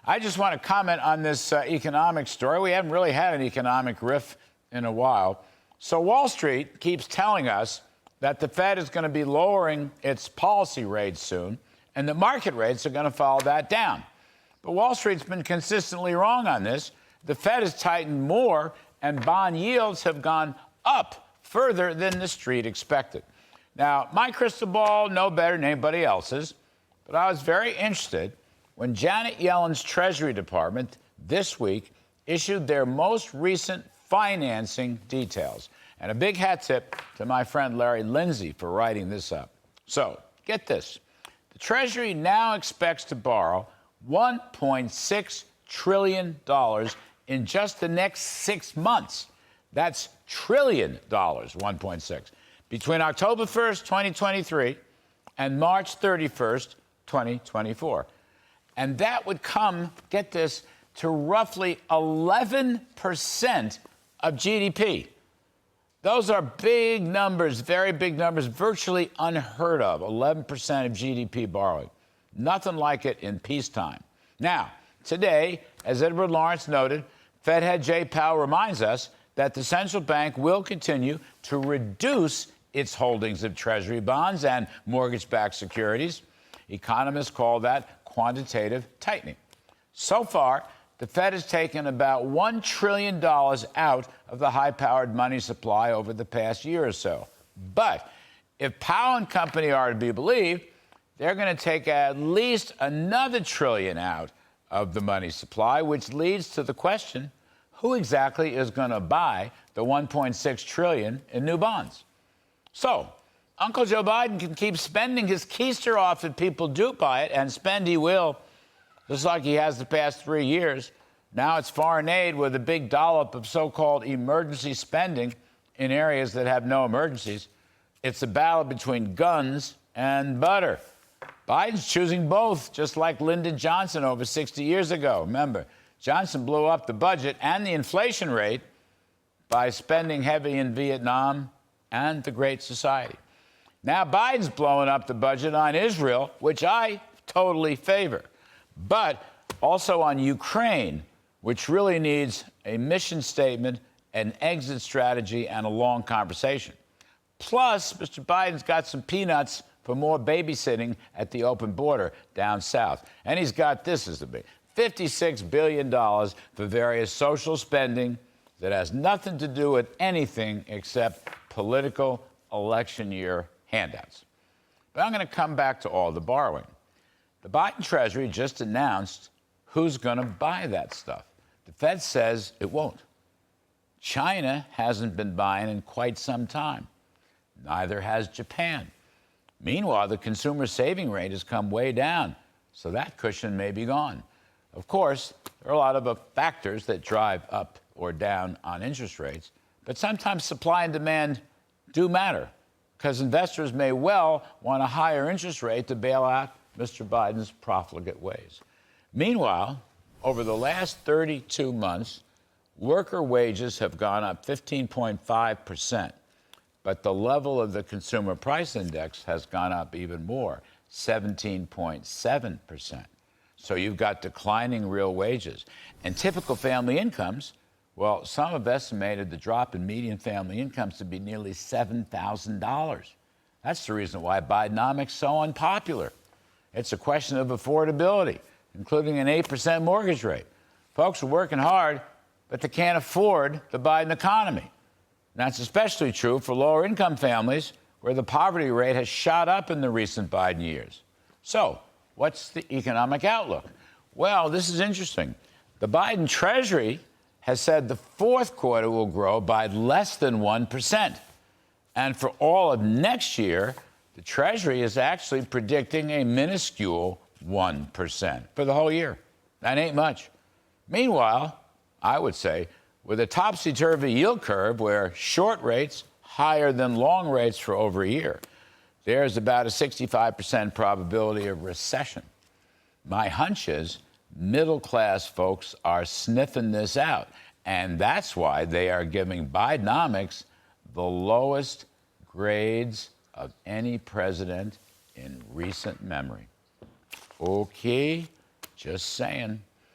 I just want to comment on this economic story. We haven't really had an economic riff in a while. So Wall Street keeps telling us that the Fed is going to be lowering its policy rates soon, and the market rates are going to follow that down. But Wall Street's been consistently wrong on this. The Fed has tightened more, and bond yields have gone up further than the street expected. Now, my crystal ball, no better than anybody else's, but I was very interested when Janet Yellen's Treasury Department this week issued their most recent financing details. And a big hat tip to my friend Larry Lindsay for writing this up. So, get this. The Treasury now expects to borrow $1.6 trillion in just the next 6 months. That's trillion dollars, 1.6, between October 1st, 2023 and March 31st, 2024. And that would come, get this, to roughly 11% of GDP. Those are big numbers, very big numbers, virtually unheard of, 11% of GDP borrowing. Nothing like it in peacetime. Now, today, as Edward Lawrence noted, Fed head Jay Powell reminds us that the central bank will continue to reduce its holdings of Treasury bonds and mortgage-backed securities. Economists call that quantitative tightening. So far, the Fed has taken about $1 trillion out of the high-powered money supply over the past year or so. But if Powell and company are to be believed, they're going to take at least another trillion out of the money supply, which leads to the question, who exactly is going to buy the $1.6 trillion in new bonds? So, Uncle Joe Biden can keep spending his keister off if people do buy it, and spend he will, just like he has the past 3 years. Now it's foreign aid with a big dollop of so-called emergency spending in areas that have no emergencies. It's a battle between guns and butter. Biden's choosing both, just like Lyndon Johnson over 60 years ago. Remember, Johnson blew up the budget and the inflation rate by spending heavy in Vietnam and the Great Society. Now Biden's blowing up the budget on Israel, which I totally favor, but also on Ukraine, which really needs a mission statement, an exit strategy, and a long conversation. Plus, Mr. Biden's got some peanuts for more babysitting at the open border down south. And he's got this as the big $56 billion for various social spending that has nothing to do with anything except political election year handouts. But I'm going to come back to all the borrowing. The Biden Treasury just announced who's going to buy that stuff. The Fed says it won't. China hasn't been buying in quite some time. Neither has Japan. Meanwhile, the consumer saving rate has come way down, so that cushion may be gone. Of course, there are a lot of factors that drive up or down on interest rates, but sometimes supply and demand do matter, because investors may well want a higher interest rate to bail out Mr. Biden's profligate ways. Meanwhile, over the last 32 months, worker wages have gone up 15.5%, but the level of the consumer price index has gone up even more, 17.7%. So you've got declining real wages. And typical family incomes, well, some have estimated the drop in median family incomes to be nearly $7,000. That's the reason why Bidenomics is so unpopular. It's a question of affordability, including an 8% mortgage rate. Folks are working hard, but they can't afford the Biden economy. And that's especially true for lower income families, where the poverty rate has shot up in the recent Biden years. So, what's the economic outlook? Well, this is interesting. The Biden Treasury has said the fourth quarter will grow by less than 1%. And for all of next year, the Treasury is actually predicting a minuscule 1% for the whole year. That ain't much. Meanwhile, I would say, with a topsy-turvy yield curve where short rates higher than long rates for over a year, there's about a 65% probability of recession. My hunch is middle-class folks are sniffing this out, and that's why they are giving Bidenomics the lowest grades of any president in recent memory. Okay, just saying.